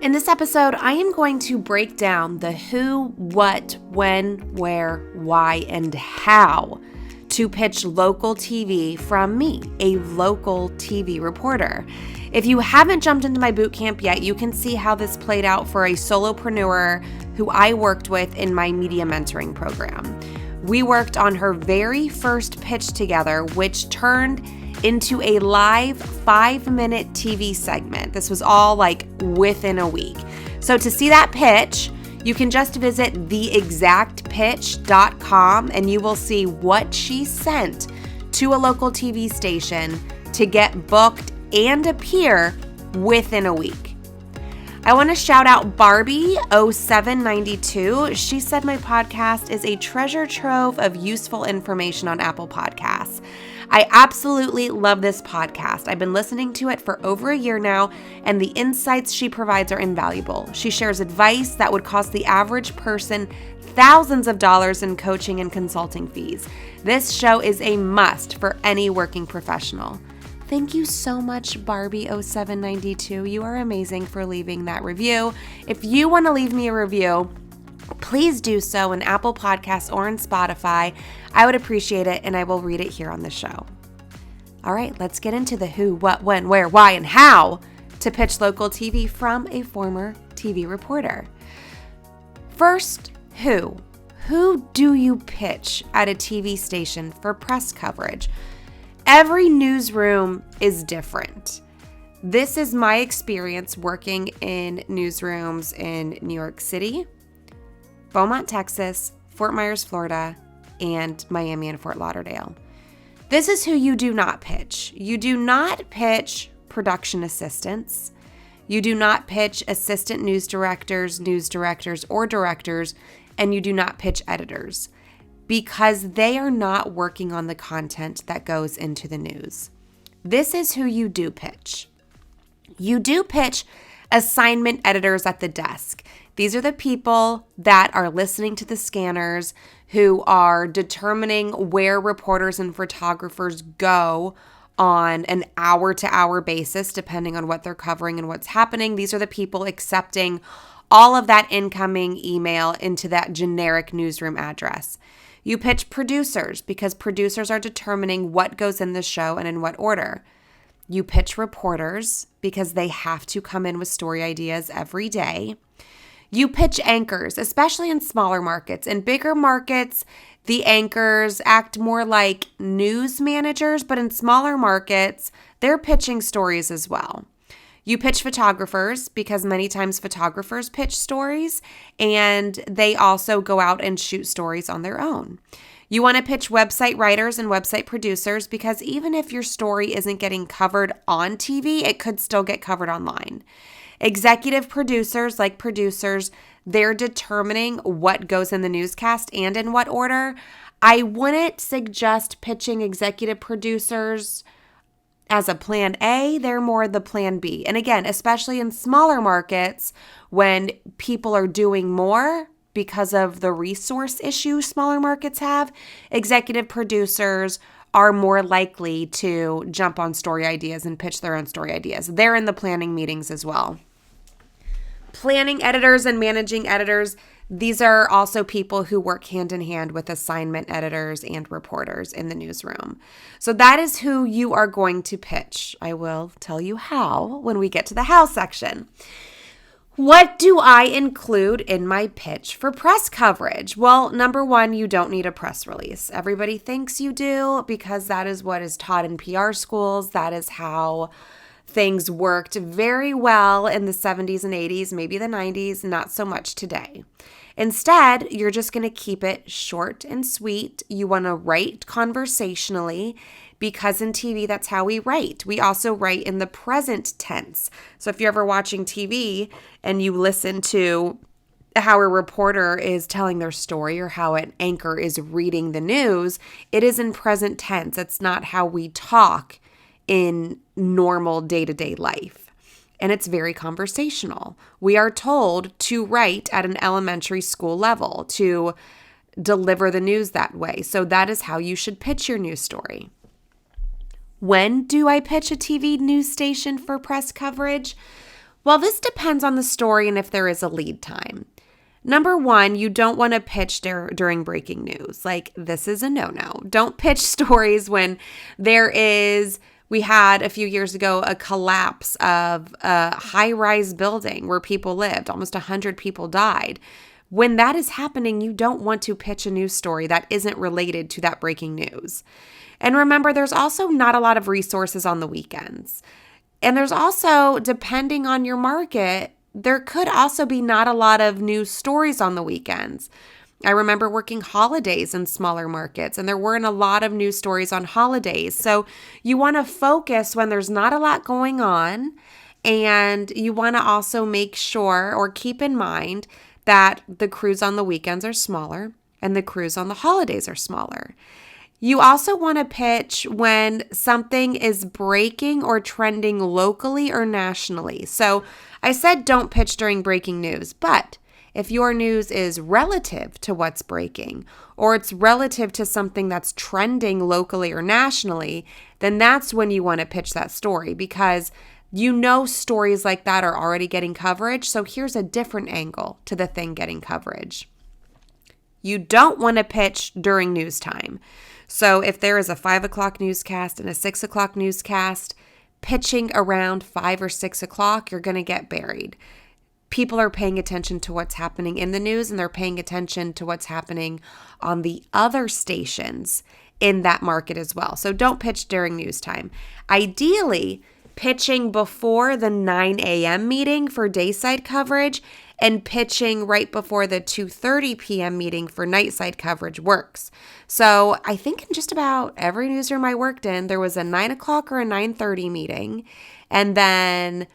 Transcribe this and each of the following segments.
In this episode, I am going to break down the who, what, when, where, why, and how to pitch local TV from me, a local TV reporter. If you haven't jumped into my bootcamp yet, you can see how this played out for a solopreneur who I worked with in my media mentoring program. We worked on her very first pitch together, which turned into a live 5-minute TV segment. This was all like within a week. So to see that pitch, you can just visit theexactpitch.com and you will see what she sent to a local TV station to get booked and appear within a week. I want to shout out Barbie0792. She said my podcast is a treasure trove of useful information on Apple Podcasts. I absolutely love this podcast. I've been listening to it for over a year now, and the insights she provides are invaluable. She shares advice that would cost the average person thousands of dollars in coaching and consulting fees. This show is a must for any working professional. Thank you so much, Barbie0792. You are amazing for leaving that review. If you want to leave me a review, please do so in Apple Podcasts or in Spotify. I would appreciate it, and I will read it here on the show. All right, let's get into the who, what, when, where, why, and how to pitch local TV from a former TV reporter. First, who? Who do you pitch at a TV station for press coverage? Every newsroom is different. This is my experience working in newsrooms in New York City, Beaumont, Texas, Fort Myers, Florida, and Miami and Fort Lauderdale. This is who you do not pitch. You do not pitch production assistants. You do not pitch assistant news directors, or directors, and you do not pitch editors, because they are not working on the content that goes into the news. This is who you do pitch. You do pitch assignment editors at the desk. These are the people that are listening to the scanners, who are determining where reporters and photographers go on an hour-to-hour basis, depending on what they're covering and what's happening. These are the people accepting all of that incoming email into that generic newsroom address. You pitch producers because producers are determining what goes in the show and in what order. You pitch reporters because they have to come in with story ideas every day. You pitch anchors, especially in smaller markets. In bigger markets, the anchors act more like news managers, but in smaller markets, they're pitching stories as well. You pitch photographers because many times photographers pitch stories and they also go out and shoot stories on their own. You want to pitch website writers and website producers because even if your story isn't getting covered on TV, it could still get covered online. Executive producers, like producers, they're determining what goes in the newscast and in what order. I wouldn't suggest pitching executive producers as a plan A. They're more the plan B. And again, especially in smaller markets, when people are doing more because of the resource issue smaller markets have, executive producers are more likely to jump on story ideas and pitch their own story ideas. They're in the planning meetings as well. Planning editors and managing editors, these are also people who work hand in hand with assignment editors and reporters in the newsroom. So that is who you are going to pitch. I will tell you how when we get to the how section. What do I include in my pitch for press coverage? Well, number one, you don't need a press release. Everybody thinks you do because that is what is taught in PR schools. That is how things worked very well in the 70s and 80s, maybe the 90s, not so much today. Instead, you're just going to keep it short and sweet. You want to write conversationally because in TV, that's how we write. We also write in the present tense. So if you're ever watching TV and you listen to how a reporter is telling their story or how an anchor is reading the news, it is in present tense. It's not how we talk in normal day-to-day life. And it's very conversational. We are told to write at an elementary school level, to deliver the news that way. So that is how you should pitch your news story. When do I pitch a TV news station for press coverage? Well, this depends on the story and if there is a lead time. Number one, you don't want to pitch during breaking news. Like, this is a no-no. Don't pitch stories when we had a few years ago a collapse of a high-rise building where people lived. Almost 100 people died. When that is happening, you don't want to pitch a news story that isn't related to that breaking news. And remember, there's also not a lot of resources on the weekends. And there's also, depending on your market, there could also be not a lot of news stories on the weekends. I remember working holidays in smaller markets, and there weren't a lot of news stories on holidays. So you want to focus when there's not a lot going on, and you want to also make sure or keep in mind that the crews on the weekends are smaller and the crews on the holidays are smaller. You also want to pitch when something is breaking or trending locally or nationally. So I said don't pitch during breaking news, but if your news is relative to what's breaking or it's relative to something that's trending locally or nationally, then that's when you want to pitch that story, because you know stories like that are already getting coverage. So here's a different angle to the thing getting coverage. You don't want to pitch during news time. So if there is a 5 o'clock newscast and a 6 o'clock newscast, pitching around 5 or 6 o'clock, you're going to get buried. People are paying attention to what's happening in the news, and they're paying attention to what's happening on the other stations in that market as well. So don't pitch during news time. Ideally, pitching before the 9 a.m. meeting for dayside coverage and pitching right before the 2:30 p.m. meeting for nightside coverage works. So I think in just about every newsroom I worked in, there was a 9 o'clock or a 9:30 meeting, and then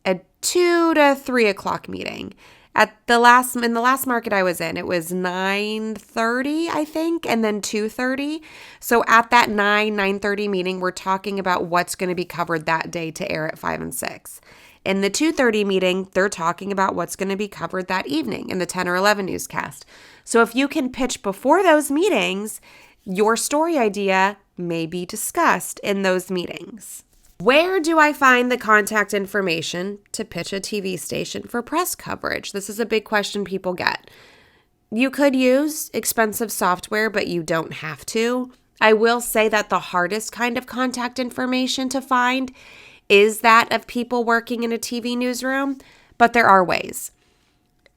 a 2 to 3 o'clock meeting. In the last market I was in, it was 9:30, I think, and then 2:30. So at that 9:30 meeting, we're talking about what's going to be covered that day to air at 5 and 6. In the 2:30 meeting, they're talking about what's going to be covered that evening in the 10 or 11 newscast. So if you can pitch before those meetings, your story idea may be discussed in those meetings. Where do I find the contact information to pitch a TV station for press coverage? This is a big question people get. You could use expensive software, but you don't have to. I will say that the hardest kind of contact information to find is that of people working in a TV newsroom, but there are ways.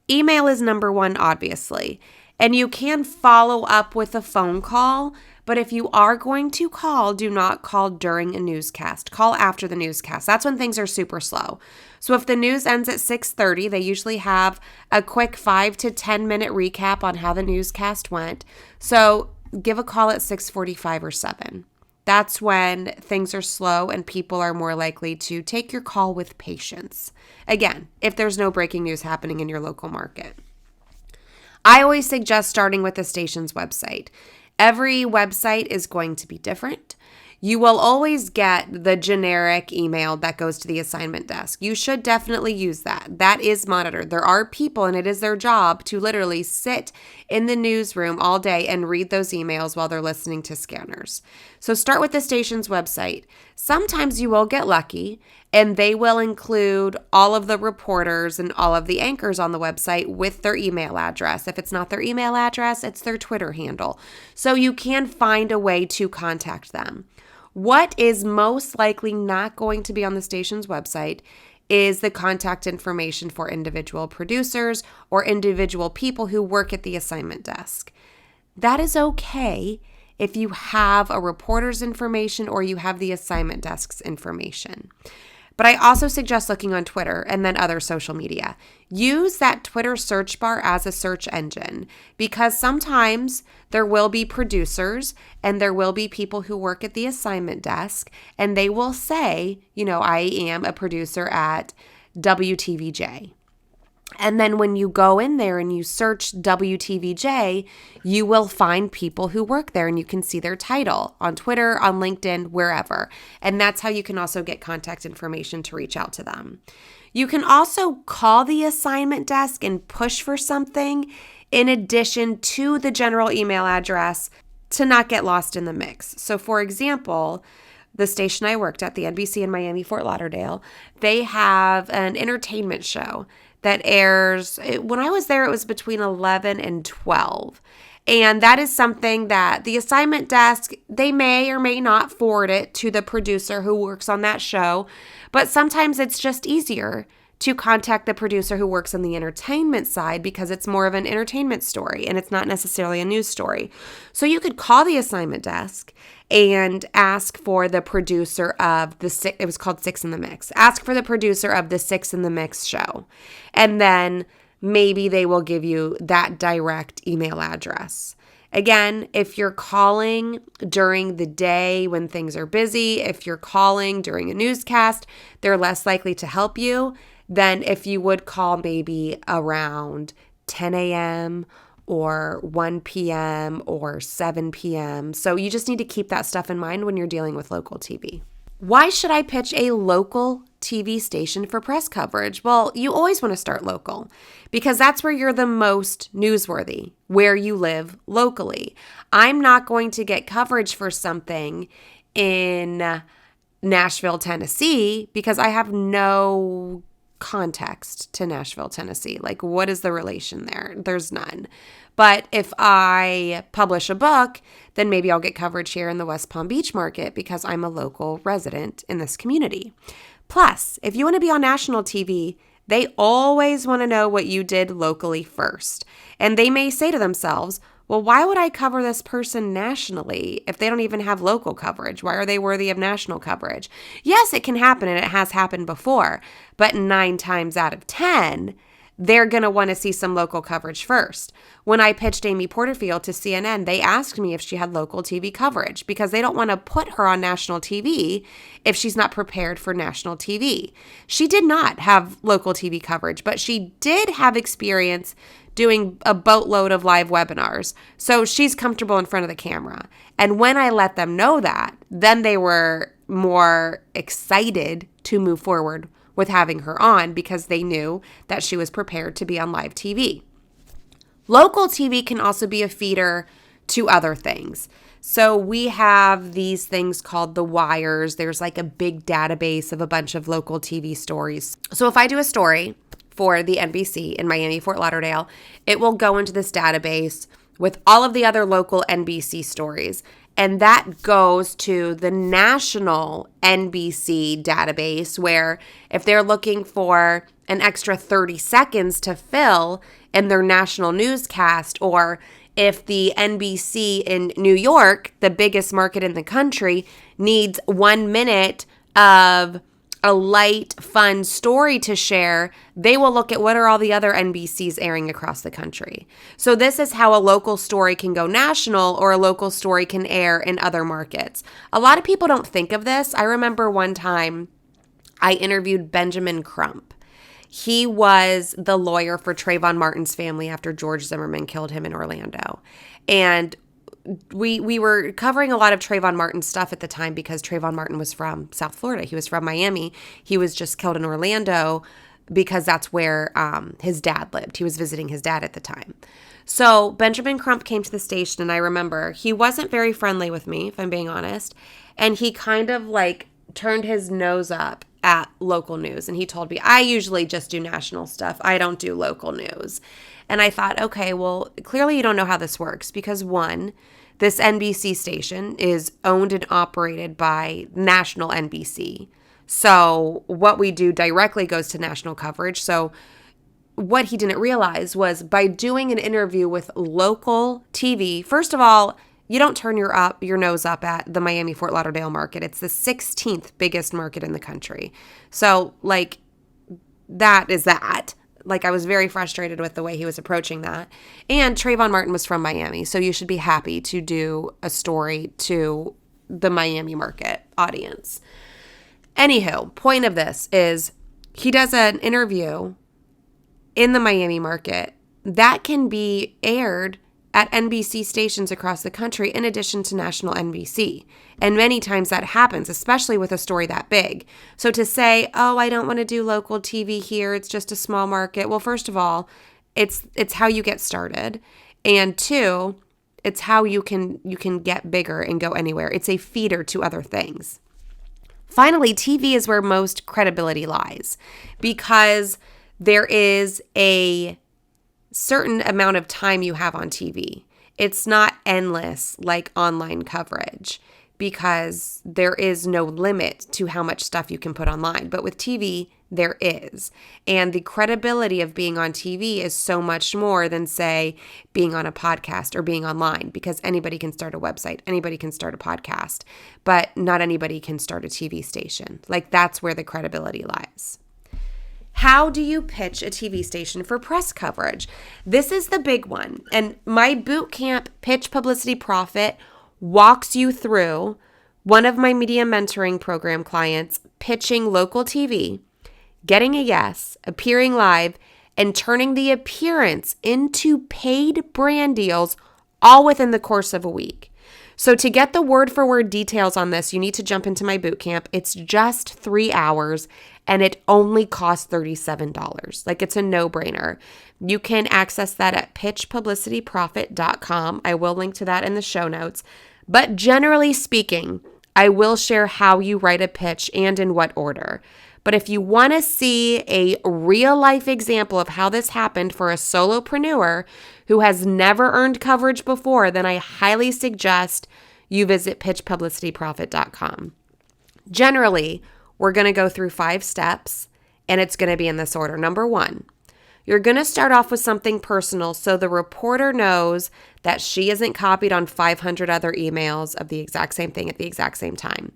Email is number one, obviously, and you can follow up with a phone call, but if you are going to call, do not call during a newscast. Call after the newscast. That's when things are super slow. So if the news ends at 6:30, they usually have a quick 5 to 10 minute recap on how the newscast went. So give a call at 6:45 or 7. That's when things are slow and people are more likely to take your call with patience. Again, if there's no breaking news happening in your local market. I always suggest starting with the station's website. Every website is going to be different. You will always get the generic email that goes to the assignment desk. You should definitely use that. That is monitored. There are people, and it is their job to literally sit in the newsroom all day and read those emails while they're listening to scanners. So start with the station's website. Sometimes you will get lucky, and they will include all of the reporters and all of the anchors on the website with their email address. If it's not their email address, it's their Twitter handle. So you can find a way to contact them. What is most likely not going to be on the station's website is the contact information for individual producers or individual people who work at the assignment desk. That is okay if you have a reporter's information or you have the assignment desk's information. But I also suggest looking on Twitter and then other social media. Use that Twitter search bar as a search engine, because sometimes there will be producers and there will be people who work at the assignment desk, and they will say, I am a producer at WTVJ. And then when you go in there and you search WTVJ, you will find people who work there, and you can see their title on Twitter, on LinkedIn, wherever. And that's how you can also get contact information to reach out to them. You can also call the assignment desk and push for something in addition to the general email address to not get lost in the mix. So for example, the station I worked at, the NBC in Miami, Fort Lauderdale, they have an entertainment show that airs. When I was there, it was between 11 and 12. And that is something that the assignment desk, they may or may not forward it to the producer who works on that show. But sometimes it's just easier to contact the producer who works on the entertainment side because it's more of an entertainment story and it's not necessarily a news story. So you could call the assignment desk and ask for the producer of it was called Six in the Mix. Ask for the producer of the Six in the Mix show. And then maybe they will give you that direct email address. Again, if you're calling during the day when things are busy, if you're calling during a newscast, they're less likely to help you than if you would call maybe around 10 a.m. or 1 p.m. or 7 p.m. So you just need to keep that stuff in mind when you're dealing with local TV. Why should I pitch a local TV station for press coverage? Well, you always want to start local because that's where you're the most newsworthy, where you live locally. I'm not going to get coverage for something in Nashville, Tennessee, because I have no context to Nashville, Tennessee. Like, what is the relation there? There's none. But if I publish a book, then maybe I'll get coverage here in the West Palm Beach market because I'm a local resident in this community. Plus, if you want to be on national TV, they always want to know what you did locally first. And they may say to themselves, well, why would I cover this person nationally if they don't even have local coverage? Why are they worthy of national coverage? Yes, it can happen, and it has happened before, but 9 times out of 10, they're going to want to see some local coverage first. When I pitched Amy Porterfield to CNN, they asked me if she had local TV coverage because they don't want to put her on national TV if she's not prepared for national TV. She did not have local TV coverage, but she did have experience doing a boatload of live webinars. So she's comfortable in front of the camera. And when I let them know that, then they were more excited to move forward with having her on because they knew that she was prepared to be on live TV. Local TV can also be a feeder to other things. So we have these things called the wires. There's like a big database of a bunch of local TV stories. So if I do a story for the NBC in Miami, Fort Lauderdale, it will go into this database with all of the other local NBC stories. And that goes to the national NBC database where if they're looking for an extra 30 seconds to fill in their national newscast, or if the NBC in New York, the biggest market in the country, needs 1 minute of a light, fun story to share, they will look at what are all the other NBCs airing across the country. So this is how a local story can go national or a local story can air in other markets. A lot of people don't think of this. I remember one time I interviewed Benjamin Crump. He was the lawyer for Trayvon Martin's family after George Zimmerman killed him in Orlando. And we were covering a lot of Trayvon Martin stuff at the time because Trayvon Martin was from South Florida. He was from Miami. He was just killed in Orlando because that's where his dad lived. He was visiting his dad at the time. So Benjamin Crump came to the station, and I remember he wasn't very friendly with me, if I'm being honest. And he kind of like turned his nose up at local news. And he told me, I usually just do national stuff. I don't do local news. And I thought, okay, well, clearly you don't know how this works because one, this NBC station is owned and operated by national NBC. So what we do directly goes to national coverage. So what he didn't realize was by doing an interview with local TV, first of all, you don't turn your nose up at the Miami Fort Lauderdale market. It's the 16th biggest market in the country. So like that is that. Like I was very frustrated with the way he was approaching that. And Trayvon Martin was from Miami, so you should be happy to do a story to the Miami market audience. Anywho, point of this is he does an interview in the Miami market that can be aired at NBC stations across the country in addition to national NBC. And many times that happens, especially with a story that big. So to say, oh, I don't want to do local TV here, it's just a small market. Well, first of all, it's how you get started. And two, it's how you can get bigger and go anywhere. It's a feeder to other things. Finally, TV is where most credibility lies because there is a certain amount of time you have on TV. It's not endless like online coverage because there is no limit to how much stuff you can put online. But with TV, there is. And the credibility of being on TV is so much more than, say, being on a podcast or being online, because anybody can start a website, anybody can start a podcast, but not anybody can start a TV station. Like, that's where the credibility lies. How do you pitch a TV station for press coverage? This is the big one. And my bootcamp, Pitch Publicity Profit, walks you through one of my media mentoring program clients pitching local TV, getting a yes, appearing live, and turning the appearance into paid brand deals all within the course of a week. So to get the word-for-word details on this, you need to jump into my bootcamp. It's just 3 hours, and it only costs $37. Like, it's a no-brainer. You can access that at pitchpublicityprofit.com. I will link to that in the show notes. But generally speaking, I will share how you write a pitch and in what order. But if you want to see a real-life example of how this happened for a solopreneur who has never earned coverage before, then I highly suggest you visit pitchpublicityprofit.com. Generally, we're going to go through 5 steps, and it's going to be in this order. Number 1, you're going to start off with something personal so the reporter knows that she isn't copied on 500 other emails of the exact same thing at the exact same time.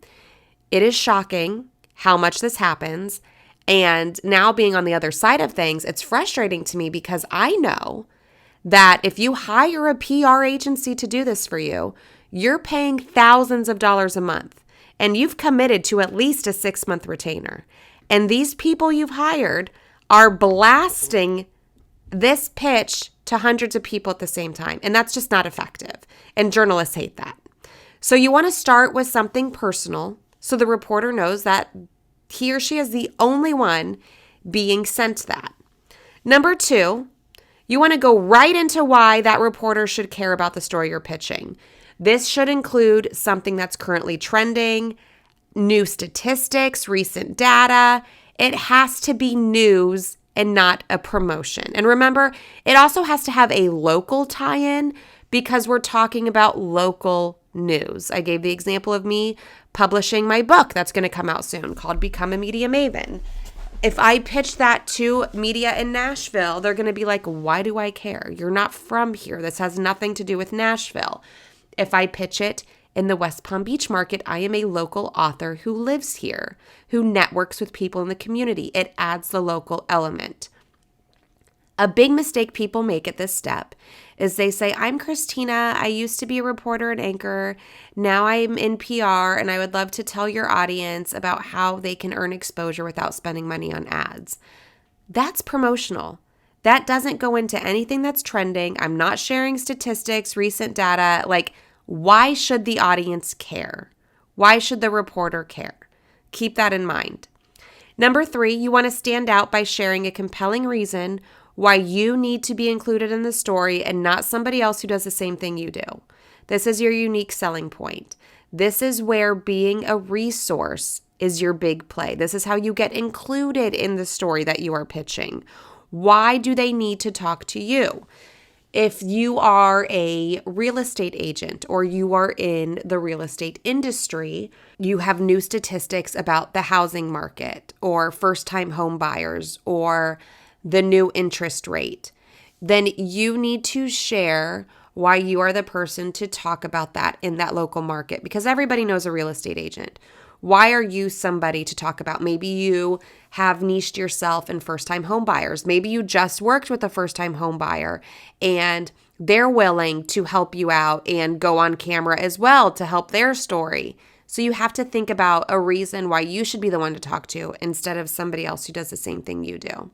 It is shocking how much this happens, and now being on the other side of things, it's frustrating to me because I know that if you hire a PR agency to do this for you, you're paying thousands of dollars a month, and you've committed to at least a 6-month retainer. And these people you've hired are blasting this pitch to hundreds of people at the same time, and that's just not effective, and journalists hate that. So you want to start with something personal so the reporter knows that he or she is the only one being sent that. Number 2, you want to go right into why that reporter should care about the story you're pitching. This should include something that's currently trending, new statistics, recent data. It has to be news and not a promotion. And remember, it also has to have a local tie-in because we're talking about local news. I gave the example of me publishing my book that's going to come out soon called Become a Media Maven. If I pitch that to media in Nashville, they're going to be like, why do I care? You're not from here. This has nothing to do with Nashville. If I pitch it in the West Palm Beach market, I am a local author who lives here, who networks with people in the community. It adds the local element. A big mistake people make at this step is they say, I'm Christina. I used to be a reporter and anchor. Now I'm in PR, and I would love to tell your audience about how they can earn exposure without spending money on ads. That's promotional. That doesn't go into anything that's trending. I'm not sharing statistics, recent data. Like, why should the audience care? Why should the reporter care? Keep that in mind. Number 3, you want to stand out by sharing a compelling reason why you need to be included in the story and not somebody else who does the same thing you do. This is your unique selling point. This is where being a resource is your big play. This is how you get included in the story that you are pitching. Why do they need to talk to you? If you are a real estate agent or you are in the real estate industry, you have new statistics about the housing market or first-time home buyers or the new interest rate, then you need to share why you are the person to talk about that in that local market, because everybody knows a real estate agent. Why are you somebody to talk about? Maybe you have niched yourself in first-time home buyers. Maybe you just worked with a first-time home buyer and they're willing to help you out and go on camera as well to help their story. So you have to think about a reason why you should be the one to talk to instead of somebody else who does the same thing you do.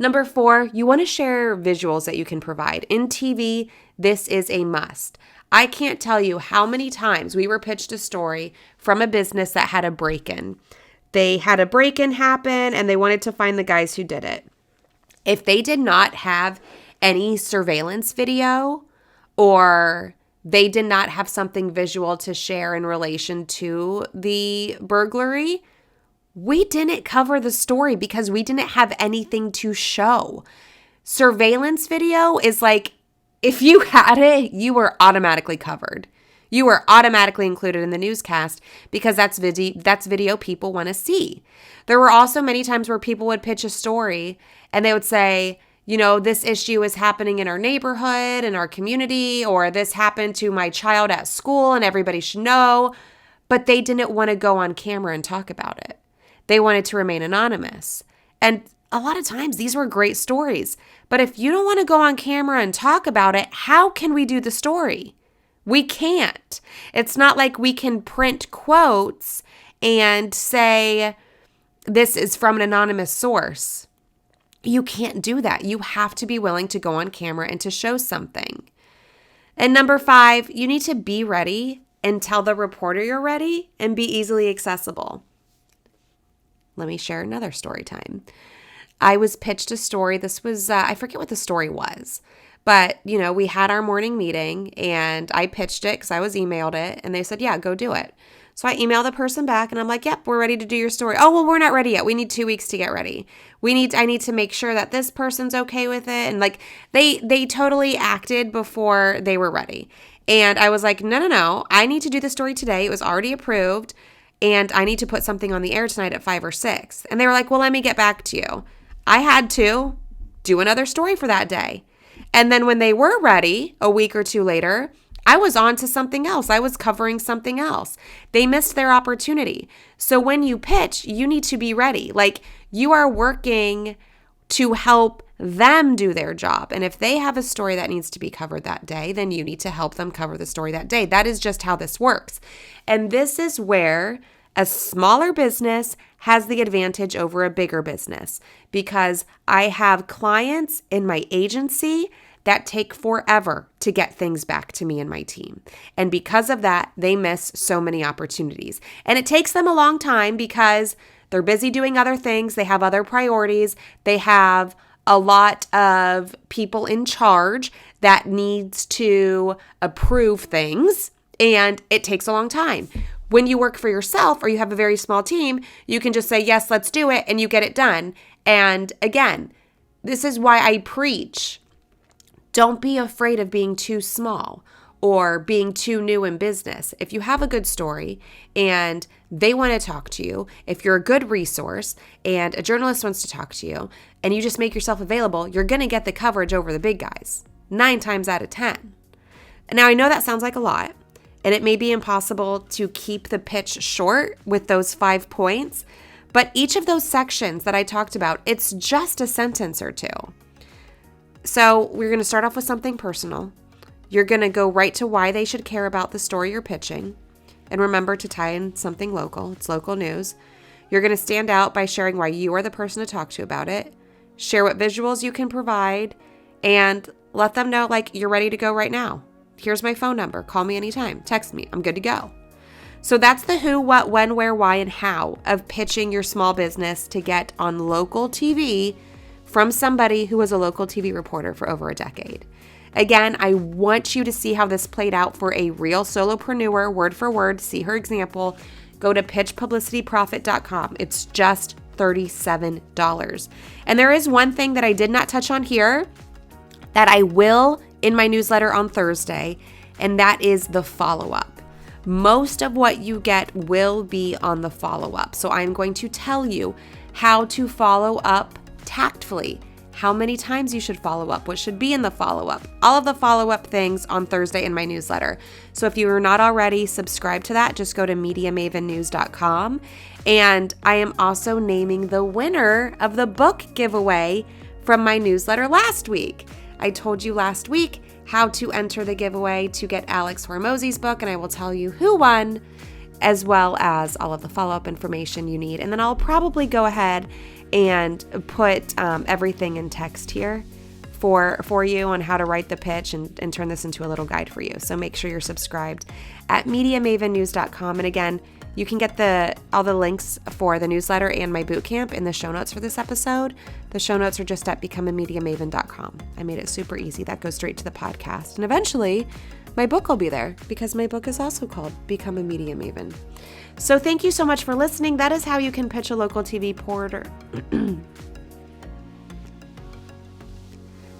Number 4, you want to share visuals that you can provide. In TV, this is a must. I can't tell you how many times we were pitched a story from a business that had a break-in. They had a break-in happen and they wanted to find the guys who did it. If they did not have any surveillance video or they did not have something visual to share in relation to the burglary, we didn't cover the story because we didn't have anything to show. Surveillance video is like, if you had it, you were automatically covered. You were automatically included in the newscast because that's video people want to see. There were also many times where people would pitch a story and they would say, this issue is happening in our neighborhood, in our community, or this happened to my child at school and everybody should know. But they didn't want to go on camera and talk about it. They wanted to remain anonymous. And a lot of times these were great stories. But if you don't want to go on camera and talk about it, how can we do the story? We can't. It's not like we can print quotes and say, this is from an anonymous source. You can't do that. You have to be willing to go on camera and to show something. And number 5, you need to be ready and tell the reporter you're ready and be easily accessible. Let me share another story time. I was pitched a story. This was, I forget what the story was, but we had our morning meeting and I pitched it because I was emailed it and they said, yeah, go do it. So I emailed the person back and I'm like, yep, we're ready to do your story. Oh, well, we're not ready yet. We need 2 weeks to get ready. I need to make sure that this person's okay with it. And like they totally acted before they were ready. And I was like, no, I need to do the story today. It was already approved and I need to put something on the air tonight at 5 or 6. And they were like, well, let me get back to you. I had to do another story for that day. And then when they were ready, a week or 2 later, I was on to something else. I was covering something else. They missed their opportunity. So when you pitch, you need to be ready. Like you are working to help them do their job. And if they have a story that needs to be covered that day, then you need to help them cover the story that day. That is just how this works. And this is where a smaller business has the advantage over a bigger business because I have clients in my agency that take forever to get things back to me and my team. And because of that, they miss so many opportunities. And it takes them a long time because they're busy doing other things. They have other priorities. They have a lot of people in charge that needs to approve things, and it takes a long time. When you work for yourself or you have a very small team, you can just say, yes, let's do it, and you get it done. And again, this is why I preach. Don't be afraid of being too small or being too new in business. If you have a good story and they want to talk to you, if you're a good resource and a journalist wants to talk to you and you just make yourself available, you're going to get the coverage over the big guys 9 times out of 10. Now, I know that sounds like a lot and it may be impossible to keep the pitch short with those 5 points, but each of those sections that I talked about, it's just a sentence or 2. So we're going to start off with something personal. You're going to go right to why they should care about the story you're pitching. And remember to tie in something local. It's local news. You're going to stand out by sharing why you are the person to talk to about it. Share what visuals you can provide and let them know like you're ready to go right now. Here's my phone number. Call me anytime. Text me. I'm good to go. So that's the who, what, when, where, why, and how of pitching your small business to get on local TV from somebody who was a local TV reporter for over a decade. Again, I want you to see how this played out for a real solopreneur, word for word. See her example. Go to pitchpublicityprofit.com. It's just $37. And there is one thing that I did not touch on here that I will in my newsletter on Thursday, and that is the follow-up. Most of what you get will be on the follow-up. So I'm going to tell you how to follow up tactfully, how many times you should follow up, what should be in the follow-up, all of the follow-up things on Thursday in my newsletter. So if you are not already subscribed to that, just go to MediaMavenNews.com. And I am also naming the winner of the book giveaway from my newsletter last week. I told you last week how to enter the giveaway to get Alex Hormozi's book, and I will tell you who won, as well as all of the follow-up information you need. And then I'll probably go ahead and put everything in text here for you on how to write the pitch and turn this into a little guide for you. So make sure you're subscribed at MediaMavenNews.com. And again, you can get all the links for the newsletter and my bootcamp in the show notes for this episode. The show notes are just at becomeamediamaven.com. I made it super easy. That goes straight to the podcast. And eventually, my book will be there because my book is also called Become a Media Maven. So thank you so much for listening. That is how you can pitch a local TV reporter.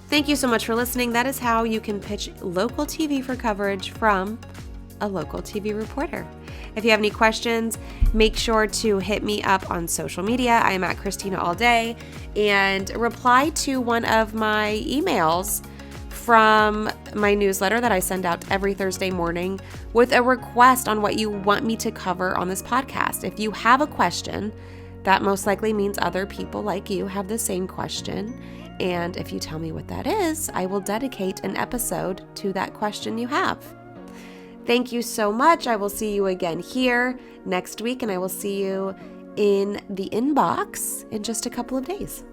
Thank you so much for listening. That is how you can pitch local TV for coverage from a local TV reporter. If you have any questions, make sure to hit me up on social media. I am at Christina all day, and reply to one of my emails from my newsletter that I send out every Thursday morning with a request on what you want me to cover on this podcast. If you have a question, that most likely means other people like you have the same question. And if you tell me what that is, I will dedicate an episode to that question you have. Thank you so much. I will see you again here next week, and I will see you in the inbox in just a couple of days.